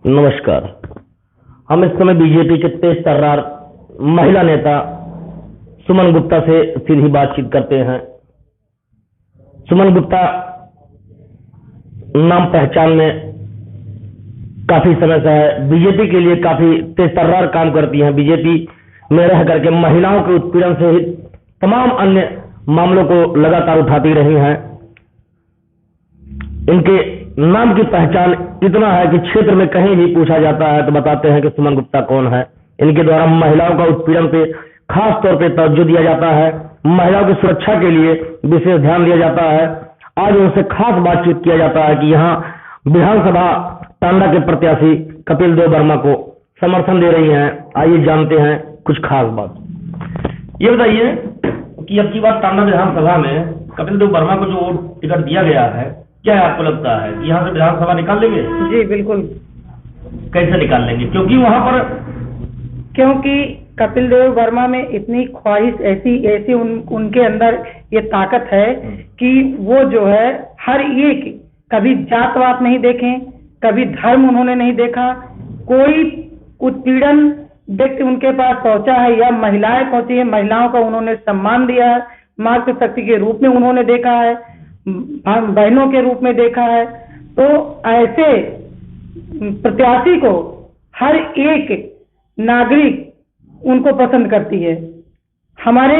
नमस्कार। हम इस समय बीजेपी के तेज तर्रार महिला नेता सुमन गुप्ता से सीधी बातचीत करते हैं। सुमन गुप्ता नाम पहचान में काफी समय से है, बीजेपी के लिए काफी तेज तर्रार काम करती हैं। बीजेपी में रह करके महिलाओं के उत्पीड़न से ही तमाम अन्य मामलों को लगातार उठाती रही हैं। इनके नाम की पहचान इतना है कि क्षेत्र में कहीं भी पूछा जाता है तो बताते हैं कि सुमन गुप्ता कौन है। इनके द्वारा महिलाओं का उत्पीड़न पे खास तौर पे तवज्जो दिया जाता है, महिलाओं की सुरक्षा के लिए विशेष ध्यान दिया जाता है। आज उनसे खास बातचीत किया जाता है कि यहाँ विधानसभा टांडा के प्रत्याशी कपिल देव वर्मा को समर्थन दे रही हैं। आइए जानते हैं कुछ खास बात। ये बताइए कि अब की बात टांडा विधानसभा में कपिल देव वर्मा को जो टिकट दिया गया है, क्या आपको लगता है कि यहाँ से विधानसभा निकाल लेंगे? जी बिल्कुल। कैसे निकाल लेंगे? क्योंकि कपिल देव वर्मा में इतनी ख्वाहिश ऐसी उनके अंदर ये ताकत है कि वो जो है हर एक, कभी जात वात नहीं देखे, कभी धर्म उन्होंने नहीं देखा, कोई उत्पीड़न व्यक्ति उनके पास पहुंचा है या महिलाएं पहुंची है, महिलाओं का उन्होंने सम्मान दिया है, मातृ शक्ति के रूप में उन्होंने देखा है, बहनों के रूप में देखा है। तो ऐसे प्रत्याशी को हर एक नागरिक उनको पसंद करती है। हमारे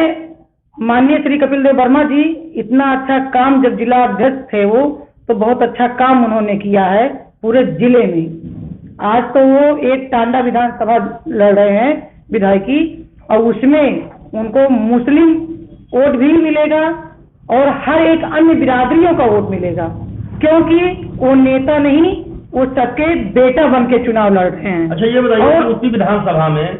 माननीय श्री कपिल देव वर्मा जी इतना अच्छा काम, जब जिला अध्यक्ष थे वो, तो बहुत अच्छा काम उन्होंने किया है पूरे जिले में। आज तो वो एक टांडा विधानसभा लड़ रहे हैं विधायकी, और उसमें उनको मुस्लिम वोट भी मिलेगा और हर एक अन्य बिरादरियों का वोट मिलेगा, क्योंकि वो नेता नहीं, वो सबके बेटा बन के चुनाव लड़ रहे हैं। अच्छा, ये बताइए उसी विधानसभा में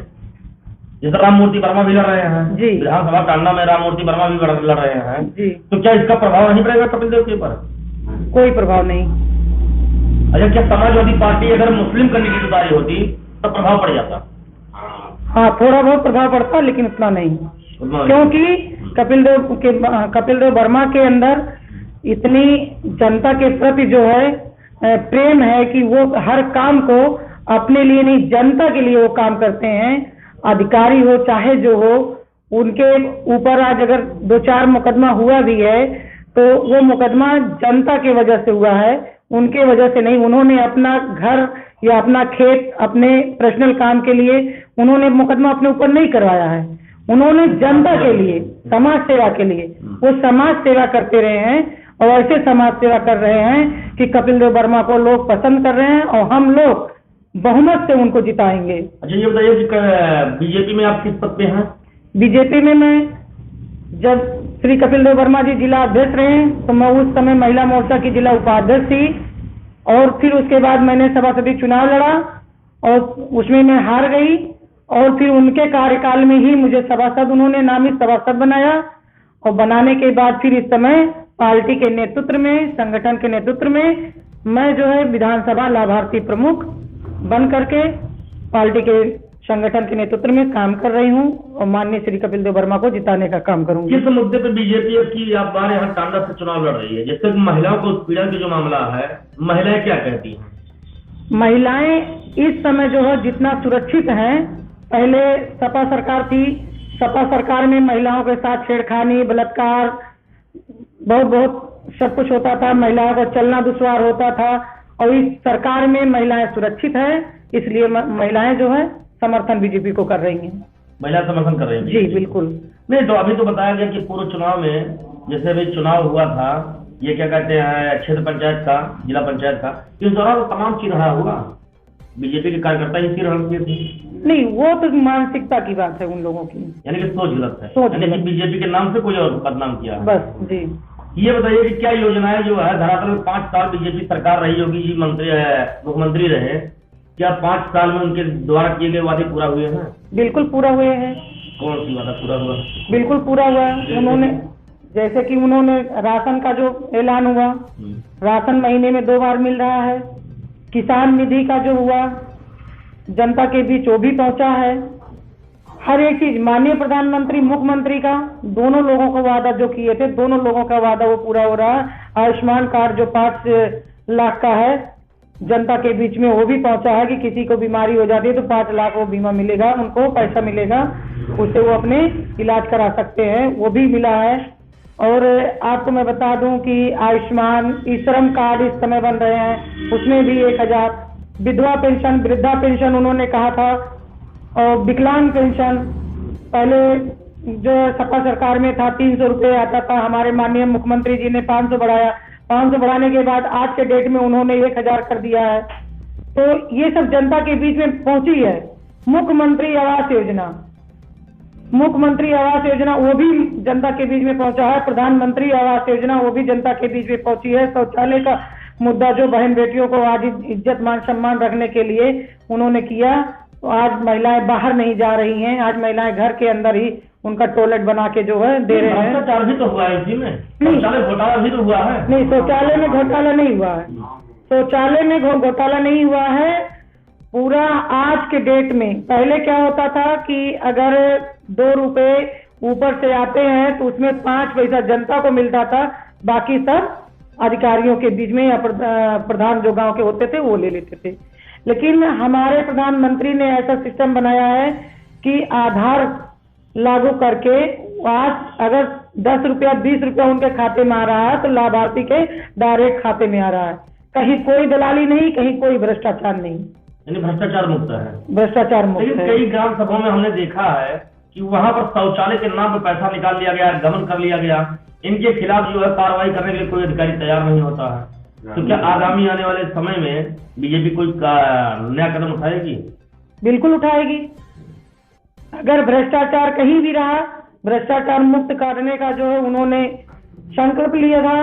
जैसे राम मूर्ति वर्मा भी लड़ रहे हैं जी, विधानसभा टांडा में राम मूर्ति वर्मा भी लड़ रहे हैं जी, तो क्या इसका प्रभाव नहीं पड़ेगा कपिल देव के ऊपर? कोई प्रभाव नहीं। अच्छा, क्या समाजवादी पार्टी अगर मुस्लिम कैंडिडेट उतारी होती तो प्रभाव पड़ जाता? हाँ, थोड़ा बहुत प्रभाव पड़ता, लेकिन उतना नहीं, क्योंकि कपिल देव वर्मा के अंदर इतनी जनता के प्रति जो है प्रेम है कि वो हर काम को अपने लिए नहीं, जनता के लिए वो काम करते हैं। अधिकारी हो चाहे जो हो, उनके ऊपर आज अगर 2-4 मुकदमा हुआ भी है तो वो मुकदमा जनता के वजह से हुआ है, उनके वजह से नहीं। उन्होंने अपना घर या अपना खेत अपने पर्सनल काम के लिए उन्होंने मुकदमा अपने ऊपर नहीं करवाया है, उन्होंने जनता के लिए, समाज सेवा के लिए वो समाज सेवा करते रहे हैं, और ऐसे समाज सेवा कर रहे हैं कि कपिल देव वर्मा को लोग पसंद कर रहे हैं और हम लोग बहुमत से उनको जिताएंगे। अच्छा, ये बताइए कि बीजेपी में आप किस पद पे हैं? बीजेपी में मैं, जब श्री कपिल देव वर्मा जी जिला अध्यक्ष रहे तो मैं उस समय महिला मोर्चा की जिला उपाध्यक्ष थी, और फिर उसके बाद मैंने सभापति चुनाव लड़ा और उसमें मैं हार गई, और फिर उनके कार्यकाल में ही मुझे सभासद, उन्होंने नामित सभासद बनाया, और बनाने के बाद फिर इस समय पार्टी के नेतृत्व में, संगठन के नेतृत्व में मैं जो है विधानसभा लाभार्थी प्रमुख बन करके पार्टी के संगठन के नेतृत्व में काम कर रही हूं, और माननीय श्री कपिल देव वर्मा को जिताने का काम करूंगी। किस मुद्दे पर बीजेपी की आप हमारे यहाँ टांडा से चुनाव लड़ रही है? जैसे महिलाओं को उत्पीड़न की जो मामला है, महिलाएं क्या कहती हैं? महिलाएं इस समय जो है जितना सुरक्षित हैं, पहले सपा सरकार थी, सपा सरकार में महिलाओं के साथ छेड़खानी, बलात्कार, बहुत सब कुछ होता था, महिलाओं को चलना दुश्वार होता था, और इस सरकार में महिलाएं सुरक्षित है, इसलिए महिलाएं जो है समर्थन बीजेपी को कर रही हैं। महिला समर्थन कर रही हैं? जी बिल्कुल। नहीं, तो अभी तो बताया गया कि पूर्व चुनाव में, जैसे अभी चुनाव हुआ था, ये क्या कहते हैं, क्षेत्र पंचायत का, जिला पंचायत का, इस दौरान तमाम चीज रहा हुआ, बीजेपी के कार्यकर्ता ही नहीं, वो तो मानसिकता की बात है उन लोगों की, यानी कि सोच गलत है, यानी कि बीजेपी के नाम से कोई और बदनाम किया बस जी। ये बताइए कि क्या योजनाएं जो है धरातल में 5 साल बीजेपी सरकार रही, योगी जी मुख्यमंत्री रहे, क्या 5 साल में उनके द्वारा किए गए वादे पूरा हुए हैं? बिल्कुल पूरा हुए हैं। कौन सी वादा पूरा हुआ? बिल्कुल पूरा हुआ। उन्होंने जैसे कि उन्होंने राशन का जो ऐलान हुआ, राशन महीने में 2 बार मिल रहा है, किसान निधि का जो हुआ जनता के बीच वो भी पहुंचा है, हर एक चीज, माननीय प्रधानमंत्री मुख्यमंत्री का दोनों लोगों को वादा जो किए थे, दोनों लोगों का वादा वो पूरा हो रहा है। आयुष्मान कार्ड जो 5 लाख का है जनता के बीच में वो भी पहुंचा है कि किसी को बीमारी हो जाती है तो 5 लाख वो बीमा मिलेगा, उनको पैसा मिलेगा, उससे वो अपने इलाज करा सकते हैं, वो भी मिला है। और आपको मैं बता दूं कि आयुष्मान श्रम कार्ड इस समय बन रहे हैं, उसमें भी 1000, विधवा पेंशन, वृद्धा पेंशन उन्होंने कहा था, और विकलांग पेंशन पहले जो सपा सरकार में था 300 रुपये आता था, हमारे माननीय मुख्यमंत्री जी ने 500 बढ़ाया, 500 बढ़ाने के बाद आज के डेट में उन्होंने 1000 कर दिया है। तो ये सब जनता के बीच में पहुंची है। मुख्यमंत्री आवास योजना, मुख्यमंत्री आवास योजना वो भी जनता के बीच में पहुंचा है। प्रधानमंत्री आवास योजना वो भी जनता के बीच में पहुंची है। शौचालय का मुद्दा जो बहन बेटियों को आज इज्जत मान सम्मान रखने के लिए उन्होंने किया, तो आज महिलाएं बाहर नहीं जा रही हैं, आज महिलाएं घर के अंदर ही उनका टॉयलेट बना के जो है दे रहे हैं। भ्रष्टाचार भी तो हुआ है इसी में, शौचालय घोटाला भी तो हुआ है। नहीं, शौचालय में घोटाला नहीं हुआ है, शौचालय में घोटाला नहीं हुआ है। पूरा आज के डेट में, पहले क्या होता था कि अगर 2 रुपए ऊपर से आते हैं तो उसमें 5 पैसा जनता को मिलता था, बाकी सब अधिकारियों के बीच में या प्रधान जो गांव के होते थे वो ले लेते थे। लेकिन हमारे प्रधानमंत्री ने ऐसा सिस्टम बनाया है कि आधार लागू करके आज अगर 10 रुपया 20 रुपया उनके खाते में आ रहा है तो लाभार्थी के डायरेक्ट खाते में आ रहा है। कहीं कोई दलाली नहीं, कहीं कोई भ्रष्टाचार नहीं, यानी भ्रष्टाचार मुक्त है, भ्रष्टाचार मुक्त है। कई ग्राम सभाओं में हमने देखा है कि वहां पर शौचालय के नाम पर पैसा निकाल लिया गया, गबन कर लिया गया। इनके खिलाफ जो है कार्रवाई करने के लिए कोई अधिकारी तैयार नहीं होता है। तो क्या आगामी आने वाले समय में बीजेपी कोई नया कदम उठाएगी? बिल्कुल उठाएगी। अगर भ्रष्टाचार कहीं भी रहा, भ्रष्टाचार मुक्त करने का जो है उन्होंने संकल्प लिया था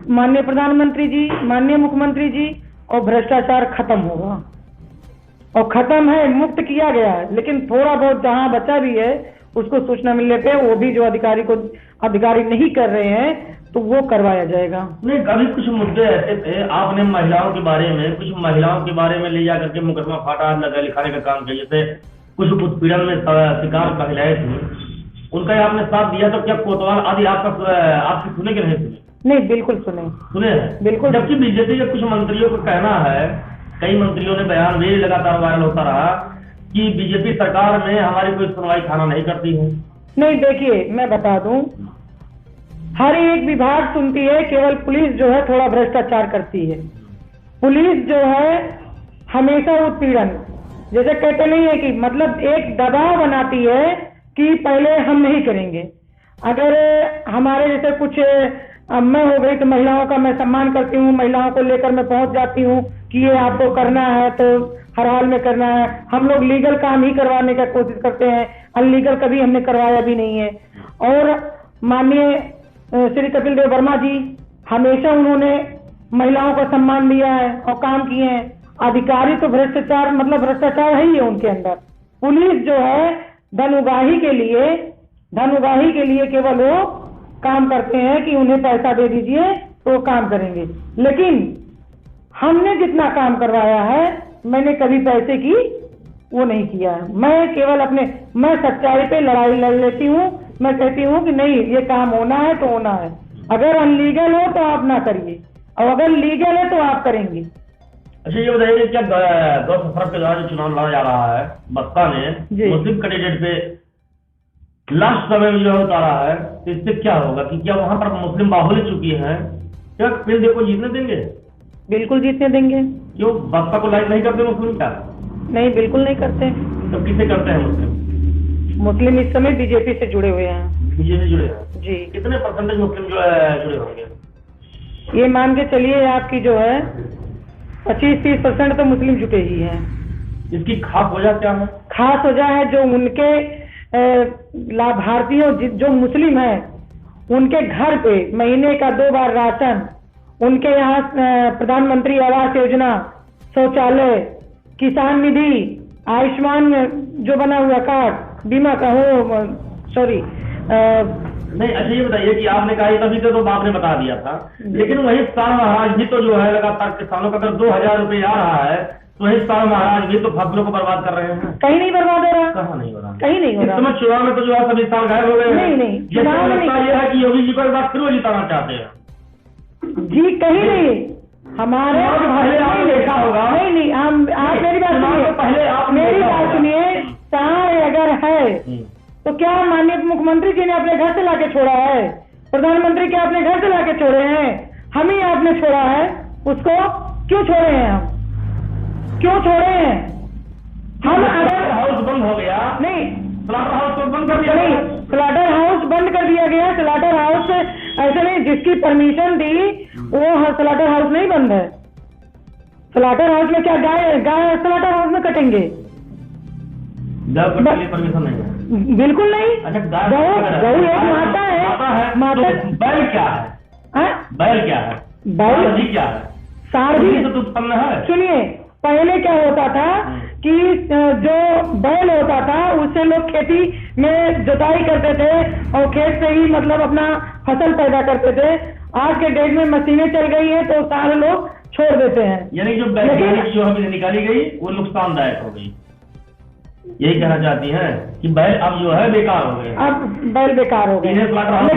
माननीय प्रधानमंत्री जी, माननीय मुख्यमंत्री जी, और भ्रष्टाचार खत्म होगा और खत्म है, मुक्त किया गया है। लेकिन थोड़ा बहुत जहां बचा भी है उसको सूचना मिलने पे वो भी जो अधिकारी नहीं कर रहे हैं तो वो करवाया जाएगा। नहीं, कभी कुछ मुद्दे ऐसे थे, आपने महिलाओं के बारे में, कुछ महिलाओं के बारे में ले जा करके मुकदमा फाटा लिखाने का काम किया, जैसे कुछ उत्पीड़न में शिकार महिलाएं थी, उनका आपने साथ दिया, तो क्या कोतवाल आदि आपकी सुने कि नहीं सुने? नहीं, बिल्कुल सुने हैं, बिल्कुल। जबकि बीजेपी के कुछ मंत्रियों को कहना है, कई मंत्रियों ने बयान भी लगातार वायरल होता रहा कि बीजेपी सरकार में हमारी कोई सुनवाई थाना नहीं करती है। नहीं, देखिए मैं बता दूं, हर एक विभाग सुनती है, केवल पुलिस जो है थोड़ा भ्रष्टाचार करती है। पुलिस जो है हमेशा उत्पीड़न, जैसे कहते नहीं है कि मतलब एक दबाव बनाती है कि पहले हम नहीं करेंगे। अगर हमारे जैसे कुछ मैं हो गई तो महिलाओं का मैं सम्मान करती हूँ, महिलाओं को लेकर मैं पहुंच जाती हूँ कि ये आपको करना है तो हर हाल में करना है। हम लोग लीगल काम ही करवाने का कोशिश करते हैं, अनलीगल कभी हमने करवाया भी नहीं है। और माननीय श्री कपिल देव वर्मा जी हमेशा उन्होंने महिलाओं का सम्मान दिया है और काम किए हैं। अधिकारी तो भ्रष्टाचार मतलब भ्रष्टाचार है ही है उनके अंदर। पुलिस जो है धन उगाही के लिए केवल वो काम करते हैं कि उन्हें पैसा दे दीजिए तो वो काम करेंगे। लेकिन हमने जितना काम करवाया है, मैंने कभी पैसे की वो नहीं किया है। मैं केवल मैं सच्चाई पे लड़ाई लड़ लेती हूँ। मैं कहती हूँ कि नहीं, ये काम होना है तो होना है। अगर अनलीगल हो तो आप ना करिए, और अगर लीगल है तो आप करेंगे। अच्छा, ये बताइए क्या 2 फरवरी के दौरान चुनाव लड़ा जा रहा है बसपा ने मुस्लिम कैंडिडेट पे लास्ट समय में जो है उतारा है, तो इससे क्या होगा कि क्या वहां पर मुस्लिम बाहुल्य चुकी है, क्या फिर को जीतने देंगे? बिल्कुल जीतने देंगे। क्यों, बसपा को लाइक नहीं करते मुस्लिम? क्या नहीं, बिल्कुल नहीं करते। तो किसे करते हैं मुस्लिम? मुस्लिम इस समय बीजेपी से जुड़े हुए हैं। बीजेपी जुड़े हैं जी। कितने परसेंटेज मुस्लिम जो है जुड़े होंगे? ये मान के चलिए आपकी जो है 25-30% तो मुस्लिम जुटे ही हैं। इसकी खास वजह क्या है? खास वजह है जो उनके लाभार्थियों जो मुस्लिम हैं उनके घर पे महीने का 2 बार राशन, उनके यहाँ प्रधानमंत्री आवास योजना, शौचालय, किसान निधि, आयुष्मान जो बना हुआ कार्ड, बीमा का हो सॉरी नहीं। अच्छा, ये बताइए कि आपने कहा तभी तो बाप ने बता दिया था, लेकिन वही सारा महाराज भी तो जो है लगातार किसानों का अगर 2000 रुपये आ रहा है तो वही सारा महाराज भी तो फसलों को बर्बाद कर रहे हैं। कहीं नहीं बर्बाद हो रहा। कहाँ नहीं हो रहा? कहीं नहीं हो रहा। इस समय चुनाव में तो जो है सभी साल गायब हो गए। नहीं, चुनाव में ये है कि योगी जी को एक बार फिर वो जिताना चाहते हैं। जी कहीं नहीं, हमारे पहले आपने देखा होगा। नहीं आप मेरी बात सुनिए, पहले आप मेरी बात सुनिए। सार अगर है तो क्या माननीय मुख्यमंत्री जी ने अपने घर से लाके छोड़ा है? प्रधानमंत्री क्या अपने घर से लाके छोड़े हैं? हम ही आपने छोड़ा है उसको। क्यों छोड़े हैं हम? क्यों छोड़े हैं हम? अगर हाउस बंद हो गया, नहीं, स्लाटर हाउस को बंद कर दिया नहीं, स्लाटर हाउस बंद कर दिया गया। स्लाटर हाउस ऐसे नहीं, जिसकी परमिशन दी वो स्लाटर हाउस नहीं बंद है। स्लाटर हाउस में क्या गाय स्लाटर हाउस में कटेंगे? परमिशन नहीं है, बिल्कुल नहीं। अच्छा, गऊ एक माता है। माता तो बैल क्या है? बैल क्या है? बैल क्या है? सारथी तो उत्पन्न है। सुनिए, पहले क्या होता था कि जो बैल होता था उससे लोग खेती में जुताई करते थे और खेत से ही मतलब अपना फसल पैदा करते थे। आज के डेट में मशीनें चल गई हैं तो सारे लोग छोड़ देते हैं। यानी जो बैल जो हमें निकाली गई वो नुकसानदायक हो गई, यही कहना चाहती हैं कि बैल अब जो है बेकार हो गए। अब बैल बेकार हो गए, लेकिन स्लाटर हाउस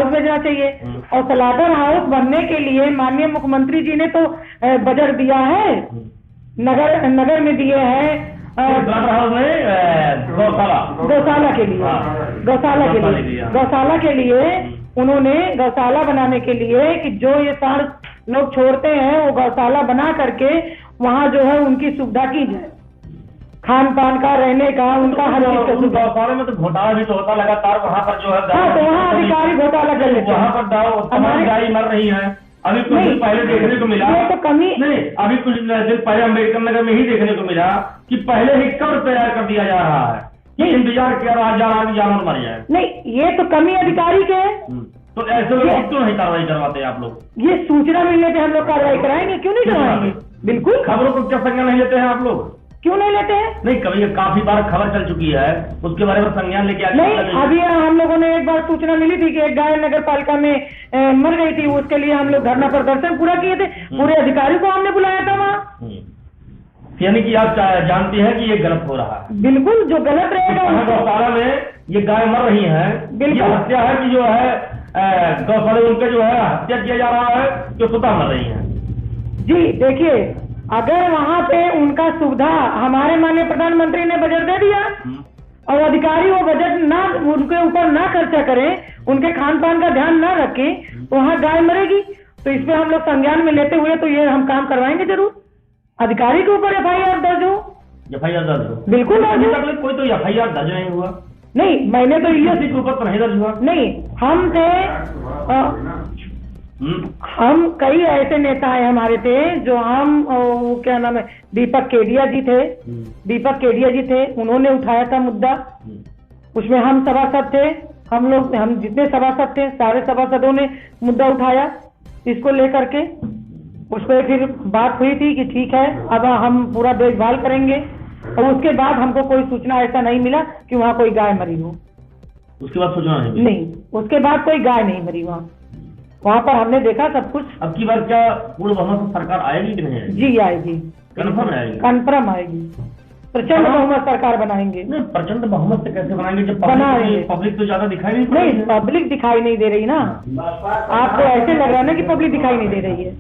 भेजना चाहिए। और स्लाटर हाउस बनने के लिए माननीय मुख्यमंत्री जी ने तो बजट दिया है, नगर में दिए हैं। स्लाटर हाउस में गौशाला के लिए, गौशाला के लिए उन्होंने गौशाला बनाने के लिए कि जो ये सारे लोग छोड़ते हैं वो गौशाला बना करके वहाँ जो है उनकी सुविधा की जाए, खान पान का, रहने का, उनका हर चीज का सुविधा। गौशाला में तो घोटाला भी तो होता लगातार, वहाँ पर जो है तो वहाँ अधिकारी घोटाला कर लेते हैं। वहाँ पर हमारी गाय मर रही है। अभी कुछ दिन पहले देखने को मिला, तो कमी नहीं, अभी कुछ दिन पहले अम्बेडकर नगर में ही देखने को मिला कि पहले ही कब्र तैयार कर दिया जा रहा है कि इंतजार किया जा रहा है जानवर मर जाए। नहीं, ये तो कमी अधिकारी के है। तो ऐसे लोग क्यों नहीं कार्रवाई करवाते आप लोग? ये सूचना मिलने पे हम लोग कार्रवाई कराएंगे, क्यों नहीं कराएंगे? बिल्कुल। खबरों को क्या संज्ञान नहीं लेते हैं आप लोग? क्यों नहीं लेते हैं? नहीं, कभी काफी बार खबर चल चुकी है, उसके बारे में संज्ञान लेके नहीं। अभी हम लोगों ने एक बार सूचना मिली थी कि एक गाय नगर पालिका में मर गई थी, उसके लिए हम लोग धरना प्रदर्शन पूरा किए थे, पूरे अधिकारी को हमने बुलाया था वहाँ। यानी कि आप जानती हैं कि ये गलत हो रहा है। बिल्कुल, जो गलत रहेगा। गौशाला में ये गाय मर रही है, बिल्कुल हत्या है कि जो है गौशाला उनका जो है हत्या किया जा रहा है, जो स्वतः मर रही है। जी देखिए, अगर वहाँ पे उनका सुविधा हमारे माननीय प्रधानमंत्री ने बजट दे दिया और अधिकारी वो बजट ना उनके ऊपर ना खर्चा करें, उनके खान पान का ध्यान ना रखें, तो वहाँ गाय मरेगी। तो इसमें हम लोग संज्ञान में लेते हुए तो ये हम काम करवाएंगे जरूर। अधिकारी के ऊपर FIR दर्ज हो। FIR दर्ज हो? बिल्कुल दर्ज हो। कोई तो FIR दर्ज नहीं हुआ। नहीं, मैंने तो ये के ऊपर नहीं दर्ज हुआ। नहीं, हम थे हम कई ऐसे नेता हैं हमारे थे जो हम क्या नाम है, दीपक केडिया जी थे। दीपक केडिया जी थे, उन्होंने उठाया था मुद्दा, उसमें हम सभासद थे। हम जितने सभासद थे सारे सभासदों ने मुद्दा उठाया इसको लेकर के। उस पर फिर बात हुई थी कि ठीक है अब हम पूरा देखभाल करेंगे, और उसके बाद हमको कोई सूचना ऐसा नहीं मिला कि वहाँ कोई गाय मरी हो। उसके बाद सूचना नहीं, उसके बाद कोई गाय नहीं मरी वहाँ पर हमने देखा सब कुछ। अब की बार क्या पूर्ण बहुमत से सरकार आएगी कि नहीं आएगी? जी आएगी, कन्फर्म आएगी, कन्फर्म आएगी। प्रचंड बहुमत सरकार बनाएंगे। नहीं, प्रचंड बहुमत से कैसे बनाएंगे जब पब्लिक तो ज्यादा दिखाई नहीं, पब्लिक दिखाई नहीं दे रही ना। आपको ऐसे लग रहा है ना कि पब्लिक दिखाई नहीं दे रही है।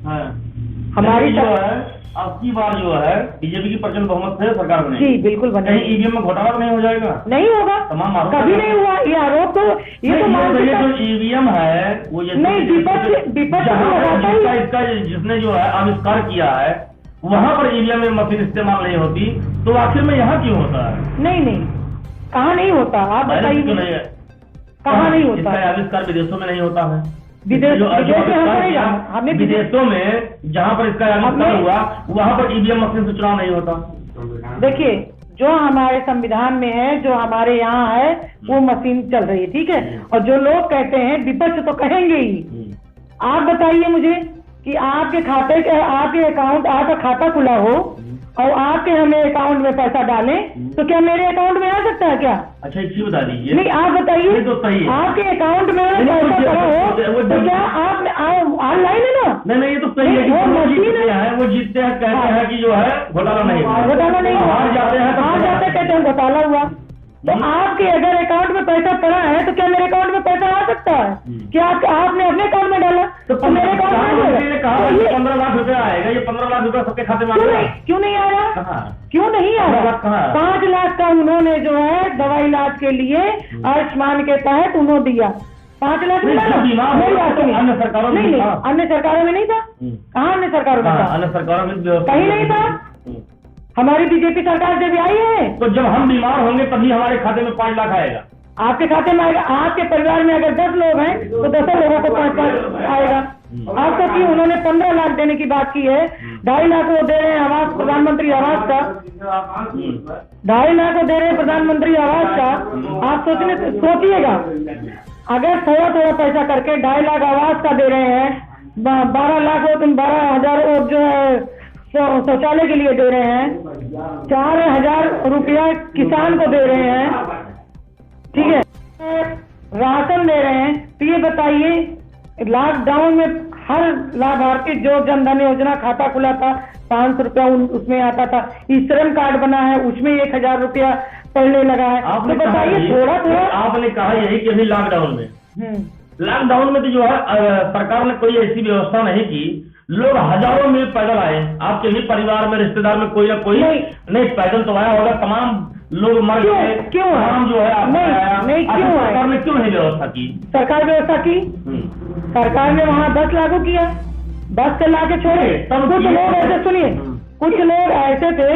हमारी जो है अब की बार जो है बीजेपी की प्रचंड बहुमत से सरकार बनेगी। जी बिल्कुल बनेगी। कहीं ईवीएम में घोटाला नहीं हो जाएगा? नहीं होगा, तमाम कभी नहीं हुआ ये आरोप। तो ये जो ईवीएम है वो नहीं, विपक्ष इसका जिसने जो है आविष्कार किया है वहाँ पर ईवीएम में मशीन इस्तेमाल नहीं होती, तो आखिर में यहाँ क्यों होता है? नहीं, कहाँ नहीं होता, आप बताइए। कहाँ नहीं होता? इसका आविष्कार विदेशों में नहीं होता है। विदेशों में जहाँ पर इसका आविष्कार हुआ वहाँ पर ईवीएम मशीन से चुनाव नहीं होता। देखिए, जो हमारे संविधान में है, जो हमारे यहाँ है, वो मशीन चल रही है, ठीक है। और जो लोग कहते हैं विपक्ष तो कहेंगे ही। आप बताइए मुझे कि आपके खाते के, आपके अकाउंट, आपका खाता खुला हो और आपके हमें अकाउंट में पैसा डालें तो क्या मेरे अकाउंट में आ सकता है क्या? अच्छा, इसी बता दीजिए। नहीं, आप बताइए। तो सही है, आपके अकाउंट में पैसा पड़ा हो तो क्या आप ऑनलाइन है ना? नहीं, ये तो सही है। वो जीतते हैं कहते हैं कि जो है घोटाला नहीं, हार जाते हैं कहते हैं घोटाला हुआ। तो आपके अगर अकाउंट में पैसा पड़ा है तो क्या मेरे अकाउंट में पैसा आ सकता है? क्या आपने अपने अकाउंट में डाला तो मेरे अकाउंट में कहा 15 लाख रुपया आएगा, ये 15 लाख रुपया सबके खाते में क्यों नहीं आ रहा? क्यों नहीं आ रहा? 5 लाख का उन्होंने जो है दवाई इलाज के लिए आयुष्मान के तहत उन्होंने दिया, 5 लाख मिला ना? अन्य सरकारों में नहीं, अन्य सरकारों में नहीं था। कहाँ अन्य सरकारों में था? अन्य सरकारों में कहीं नहीं था। हमारी बीजेपी सरकार जब आई है तो जब हम बीमार होंगे तभी हमारे खाते में 5 लाख आएगा। आपके खाते में आएगा। आपके परिवार में अगर 10 लोग हैं तो 10 लोगों को 5 आएगा। आपको कि उन्होंने 15 लाख देने की बात की है, 2.5 लाख वो दे रहे हैं आवास, प्रधानमंत्री आवास का 2.5 लाख वो दे रहे हैं प्रधानमंत्री आवास का। आप सोचिएगा अगर थोड़ा पैसा करके 2.5 लाख आवास का दे रहे हैं, 12 लाख 12,000 जो है शौचालय के लिए दे रहे हैं, 4,000 रुपया किसान को दे रहे हैं, ठीक है, राशन दे रहे हैं। तो ये बताइए लॉकडाउन में हर लाभार्थी जो जनधन योजना खाता खुला था 500 रुपया उसमें आता था, श्रम कार्ड बना है उसमें 1,000 रुपया पड़ने लगा है। तो बताइए थोड़ा आपने कहा यही कि अभी लॉकडाउन में तो जो है सरकार ने कोई ऐसी व्यवस्था नहीं की, लोग हजारों मील पैदल आए। आपके भी परिवार में रिश्तेदार में कोई ना कोई नहीं पैदल तो आया होगा, तमाम लोग मर गए। क्यों जो है नहीं क्यों सरकार ने क्यों नहीं व्यवस्था की? सरकार व्यवस्था की, सरकार ने वहाँ बस लागू किया, बस से लाके छोड़े। कुछ लोग ऐसे सुनिए, कुछ लोग ऐसे थे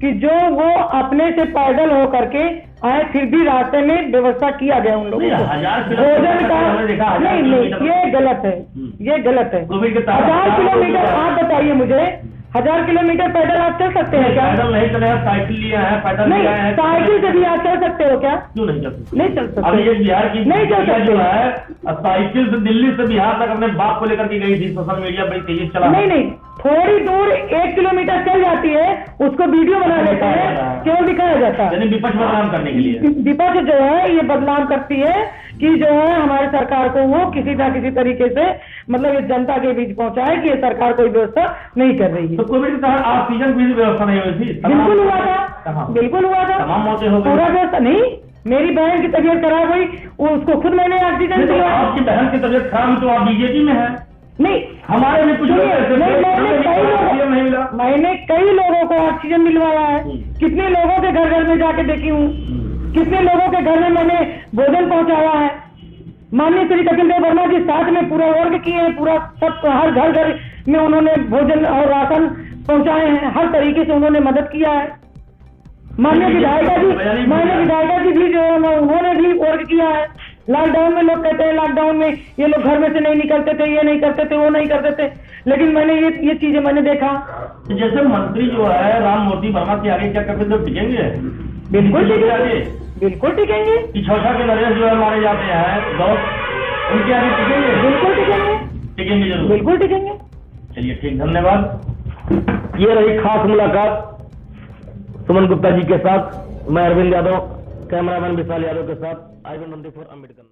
कि जो वो अपने से पैदल हो करके आए, फिर भी रास्ते में व्यवस्था किया गया उन लोगों को भोजन का। नहीं ये गलत है, ये गलत है। 1000 किलोमीटर आप बताइए मुझे, 1000 किलोमीटर पैदल आप चल सकते हैं क्या? पैदल नहीं चले, साइकिल लिया है, पैदल नहीं, साइकिल से भी आप चल सकते हो क्या? क्यों नहीं चल सकते? नहीं चल सकते। अभी एक बिहार की नहीं चल सकते जो है साइकिल से दिल्ली से बिहार तक अपने बाप को लेकर के गई थी, सोशल मीडिया बड़ी तेजी चला। नहीं थोड़ी दूर 1 किलोमीटर चल जाती है, उसको वीडियो बना लेते हैं, क्यों दिखाया जाता है? विपक्ष बदनाम करने के लिए विपक्ष जो है ये बदनाम करती है कि जो है हमारी सरकार को वो किसी ना किसी तरीके से मतलब ये जनता के बीच पहुंचाए कि ये सरकार कोई व्यवस्था नहीं कर रही है। तो कोविड के तहत ऑक्सीजन की व्यवस्था नहीं हुई थी? बिल्कुल हुआ था, बिल्कुल हुआ था, तमाम मौतें हो गई। पूरा व्यवस्था नहीं, मेरी बहन की तबीयत खराब हुई, उसको खुद मैंने ऑक्सीजन दिया। आपकी बहन की तबीयत खराब तो आप बीजेपी में है? नहीं, हमारे में कुछ मैंने कई लोगों को ऑक्सीजन मिलवाया है। कितने लोगों के घर में जाके देखी हूँ, कितने लोगों के घर में मैंने भोजन पहुंचाया है। माननीय श्री कपिल देव वर्मा जी साथ में पूरा वर्ग किए हैं, पूरा सब हर घर में उन्होंने भोजन और राशन पहुंचाए हैं, हर तरीके से उन्होंने मदद किया है। माननीय विधायिका जी भी जो है उन्होंने भी वर्क किया है। लॉकडाउन में लोग कहते हैं लॉकडाउन में ये लोग घर में से नहीं निकलते थे, ये नहीं करते थे, वो नहीं करते थे, लेकिन मैंने ये चीजें मैंने देखा। जैसे मंत्री जो है राममूर्ति वर्मा के आगे क्या कपिल देव टिकेंगे? बिल्कुल टिकेंगे, बिल्कुल टिकेंगे। पिछौछा के नरेश जो है मारे जाते हैं उनके आगे टिकेंगे? बिल्कुल टिकेंगे, टिकेंगे जरूर, बिल्कुल टिकेंगे। चलिए ठीक, धन्यवाद। ये रही खास मुलाकात सुमन गुप्ता जी के साथ। मैं अरविंद यादव, कैमरामैन विशाल यादव के साथ, I will run for Ambedkar।